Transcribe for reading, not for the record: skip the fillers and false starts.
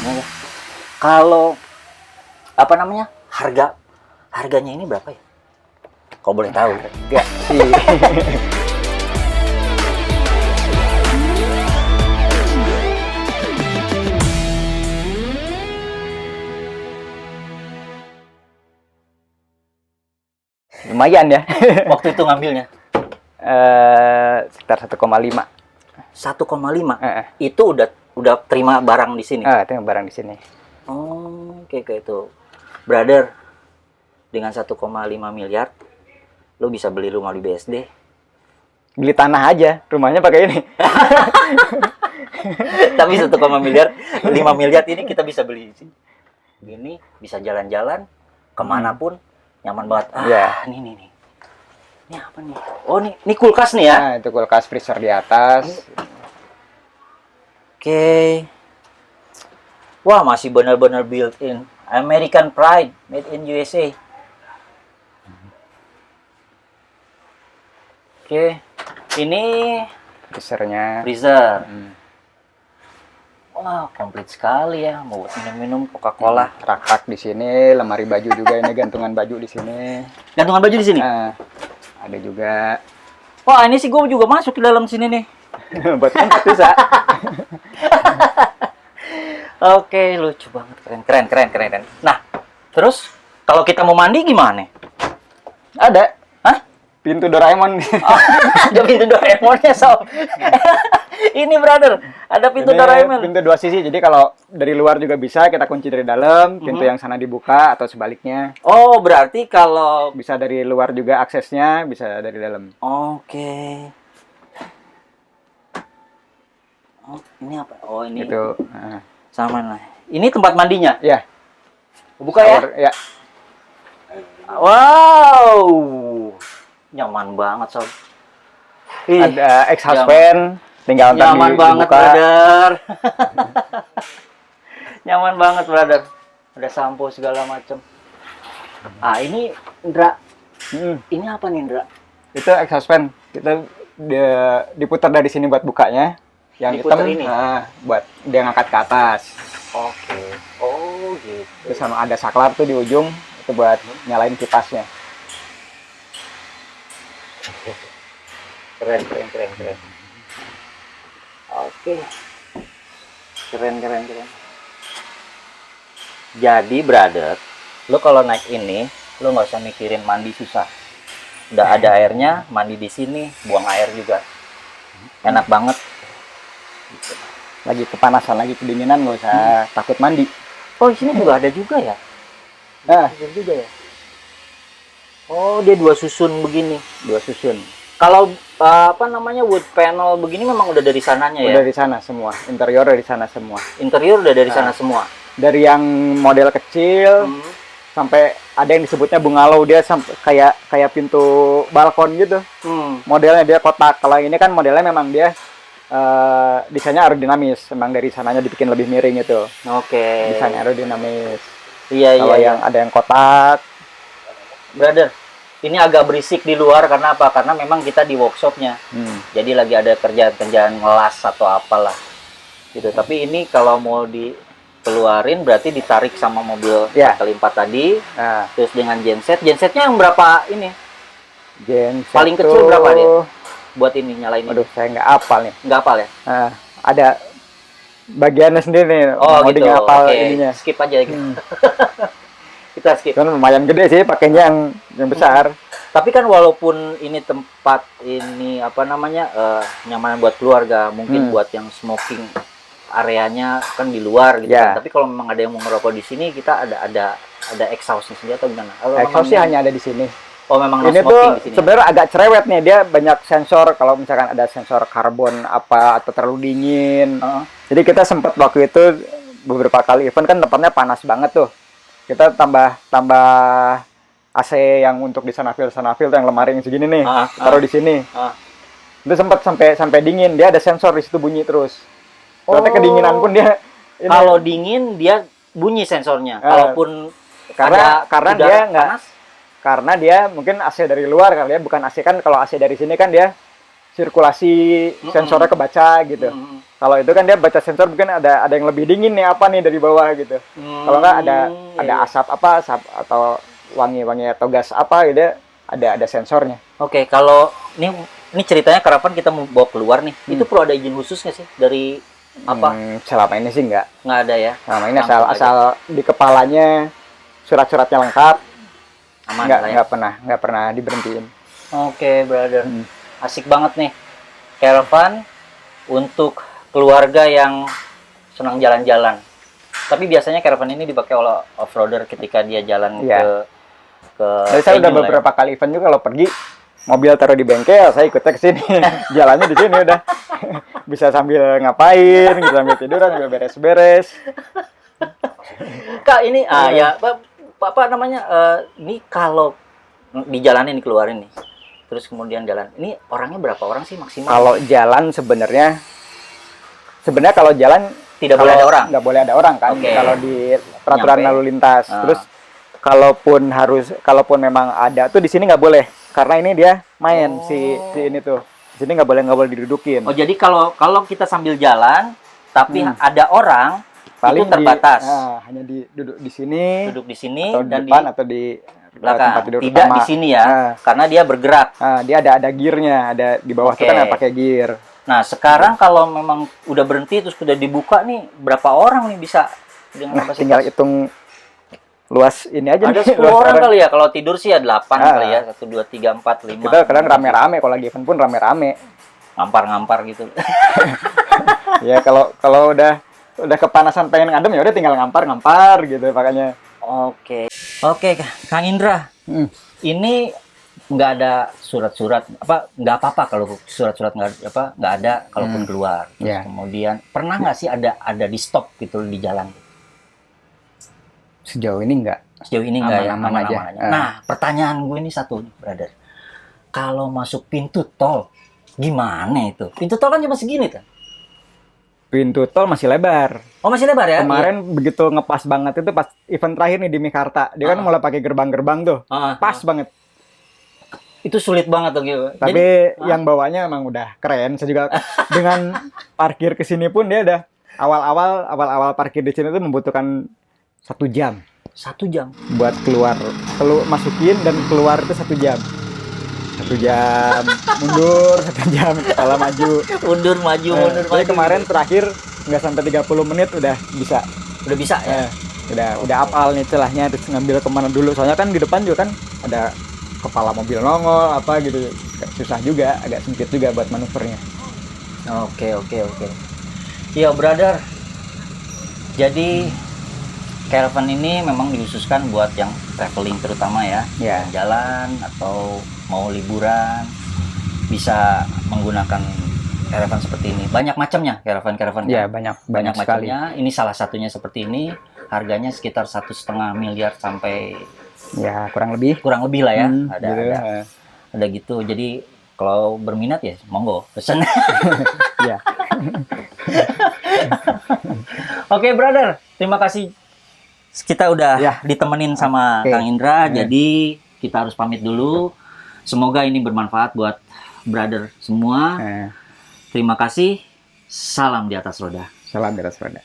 Ya. Kalau apa namanya harganya ini berapa ya? Kau boleh tahu? Enggak sih. Lumayan ya. Waktu itu ngambilnya Sekitar 1,5. 1,5. Itu udah terima barang di sini. Terima barang di sini. Oh, oke itu. Brother, dengan 1,5 miliar lo bisa beli rumah di BSD. Beli tanah aja, rumahnya pakai ini. Tapi 1, miliar, 5 miliar ini kita bisa beli sih. Gini bisa jalan-jalan kemanapun nyaman banget. Nih. Ini apa nih? Oh ini kulkas nih ya? Nah, itu kulkas freezer di atas. Oke. Wah, masih benar-benar built-in. American Pride, made in USA. Oke. Ini Freezernya. freezer. Wah, komplit sekali ya. Mau buat minum-minum Coca-Cola. Rak-rak di sini, lemari baju juga ini, gantungan baju di sini. Gantungan baju di sini? Ada juga. Wah, ini sih gue juga masuk ke dalam sini nih. Buat tempat bisa. Oke, lucu banget. Keren. Nah, terus kalau kita mau mandi gimana? Ada. Hah? Pintu Doraemon. Oh, ada pintu Doraemonnya, sob. Ini brother, ada pintu Doraemon. Pintu 2 sisi, jadi kalau dari luar juga bisa, kita kunci dari dalam, pintu yang sana dibuka atau sebaliknya. Oh, berarti kalau bisa dari luar juga aksesnya, bisa dari dalam. Oke. Oh, ini apa? Oh, ini. Itu. Sama lah. Ini tempat mandinya? Ya. Buka ya? Ya. Wow. Nyaman banget, sob. Ada exhaust fan. Tinggal nyaman banget, brother. Nyaman banget, brother. Ada sampo segala macam. Ini Indra. Ini apa nih, Indra? Itu exhaust fan. Kita diputar dari sini buat bukanya. Yang hitam ini. Buat dia ngangkat ke atas. Oke. Oh, gitu. Terus sama ada saklar tuh di ujung, itu buat nyalain kipasnya. Keren. Oke. Keren. Jadi, brother, lo kalau naik ini, lo nggak usah mikirin mandi susah. Udah ada airnya, mandi di sini, buang air juga. Enak banget. Lagi kepanasan, lagi kedinginan, nggak usah takut mandi. Oh, di sini juga ada juga ya? Ada juga ya? Oh, dia 2 susun begini. 2 susun. Kalau wood panel begini memang udah dari sananya ya? Udah dari sana semua, interior dari sana semua. Interior udah dari sana semua. Dari yang model kecil sampai ada yang disebutnya bungalow, dia kayak pintu balkon gitu. Modelnya dia kotak. Kalau ini kan modelnya memang dia desainnya aerodinamis, memang dari sananya dibikin lebih miring itu. Oke. Desainnya aerodinamis. Iya. Kalau yang ada yang kotak, brother, ini agak berisik di luar karena apa? Karena memang kita di workshopnya. Jadi lagi ada kerjaan ngelas atau apalah gitu. Tapi ini kalau mau dikeluarin berarti ditarik sama mobil 4x4 tadi. Terus dengan gensetnya yang berapa ini? Genset paling kecil berapa dia? Buat ini nyalain. Aduh, saya nggak hafal nih. Nggak hafal ya? Ada bagiannya sendiri nih. Oh gitu. Hafal ininya. Skip aja gitu. Kita skip. Kan lumayan gede sih, pakainya yang besar. Tapi kan walaupun ini tempat ini nyaman buat keluarga, mungkin buat yang smoking areanya kan di luar gitu kan. Tapi kalau memang ada yang mau ngerokok di sini, kita ada exhaustnya sendiri atau gimana? Exhaustnya hanya ada di sini. Oh, memang ini tuh sebenarnya agak cerewet nih, dia banyak sensor. Kalau misalkan ada sensor karbon atau terlalu dingin. Jadi kita sempat waktu itu beberapa kali event kan tempatnya panas banget tuh. Kita tambah AC yang untuk di sanafil tuh yang lemari yang segini nih, taruh di sini. Itu sempat sampai dingin, dia ada sensor di situ bunyi terus. Berarti kedinginan pun dia kalau dingin dia bunyi sensornya. Kalaupun karena dia nggak panas. Karena dia mungkin AC dari luar kali ya, bukan AC kan. Kalau AC dari sini kan dia sirkulasi sensornya kebaca gitu. Kalau itu kan dia baca sensor mungkin ada yang lebih dingin nih apa nih dari bawah gitu. Kalau nggak ada asap apa atau wangi-wangi atau gas apa gitu ada sensornya. Oke, kalau ini ceritanya karavan kita mau bawa keluar nih, itu perlu ada izin khusus nggak sih dari apa? Selama ini sih nggak Nggak ada ya? selama ini asal di kepalanya surat-suratnya lengkap, Aman lah ya? nggak pernah diberhentiin. Oke, brother. Asik banget nih. Caravan untuk keluarga yang senang jalan-jalan. Tapi biasanya caravan ini dipakai oleh off-roader ketika dia jalan ke Jadi saya udah venue lah beberapa kali event juga kalau pergi mobil taruh di bengkel, saya ikutnya ke sini. Jalannya di sini udah. Bisa sambil ngapain, gitu, sambil tiduran, sambil beres-beres. Kak, ini ya apa namanya? Ini kalau dijalanin dikeluarin nih. Terus kemudian jalan. Ini orangnya berapa orang sih maksimal? Kalau jalan sebenarnya kalau jalan Tidak boleh ada orang. Nggak boleh ada orang kan. Oke. Kalau di peraturan Nyampe. lalu lintas. Terus kalaupun memang ada tuh di sini nggak boleh karena ini dia main si ini tuh. Di sini nggak boleh didudukin. Oh, jadi kalau kita sambil jalan tapi ada orang itu terbatas. Hanya duduk di sini. Duduk di sini Atau di dan depan atau di belakang. tempat tidur Tidak utama. di sini ya. Karena dia bergerak. Dia ada gearnya, ada di bawah itu kan yang pakai gear. Nah, sekarang kalau memang udah berhenti terus udah dibuka nih, berapa orang nih bisa dengan kapasitas? Tinggal hitung luas ini aja. Ada nih, 10 luas orang kali ya, kalau tidur sih ya 8 kali ya, 1, 2, 3, 4, 5. Kita kadang rame-rame, kalau lagi event pun rame-rame. Ngampar-ngampar gitu. Ya kalau udah kepanasan pengen ngadem ya udah tinggal ngampar gitu makanya. Oke, Kang Indra, ini nggak ada surat-surat nggak apa-apa kalau surat-surat nggak ada kalaupun keluar. Terus kemudian pernah nggak sih ada di stop gitu di jalan? Sejauh ini nggak ya, aman aja. Nah, pertanyaan gue ini satu, brother. Kalau masuk pintu tol, gimana itu? Pintu tol kan cuma segini kan? Pintu tol masih lebar. Oh, masih lebar ya? Kemarin begitu ngepas banget itu pas event terakhir nih di Mekarta. Dia kan mulai pakai gerbang-gerbang tuh. Pas banget. Itu sulit banget tuh gitu. Tapi yang bawanya emang udah keren. Saya juga dengan parkir ke sini pun dia udah awal-awal parkir di sini tuh membutuhkan 1 jam. 1 jam Buat keluar masukin dan keluar itu 1 jam. 1 jam mundur, 1 jam kepala maju. Mundur maju. Jadi kemarin terakhir nggak sampai 30 menit udah bisa. Udah bisa ya? Udah apal nih celahnya, terus ngambil kemana dulu. Soalnya kan di depan juga kan ada kepala mobil nongol apa gitu, susah juga, agak sempit juga buat manuvernya. Oke. Iya, brother. Jadi caravan ini memang dikhususkan buat yang traveling terutama ya. Jalan atau mau liburan bisa menggunakan caravan seperti ini. Banyak macamnya caravan. Iya, kan? banyak sekali. Macamnya. Ini salah satunya seperti ini. Harganya sekitar 1,5 miliar sampai ya kurang lebih lah ya. Ada Gitu. gitu. Jadi kalau berminat ya monggo pesan. Iya. Oke, brother. Terima kasih. Kita udah ditemenin sama Kang Indra. Jadi kita harus pamit dulu. Semoga ini bermanfaat buat brother semua. Terima kasih. Salam di atas roda. Salam di atas roda.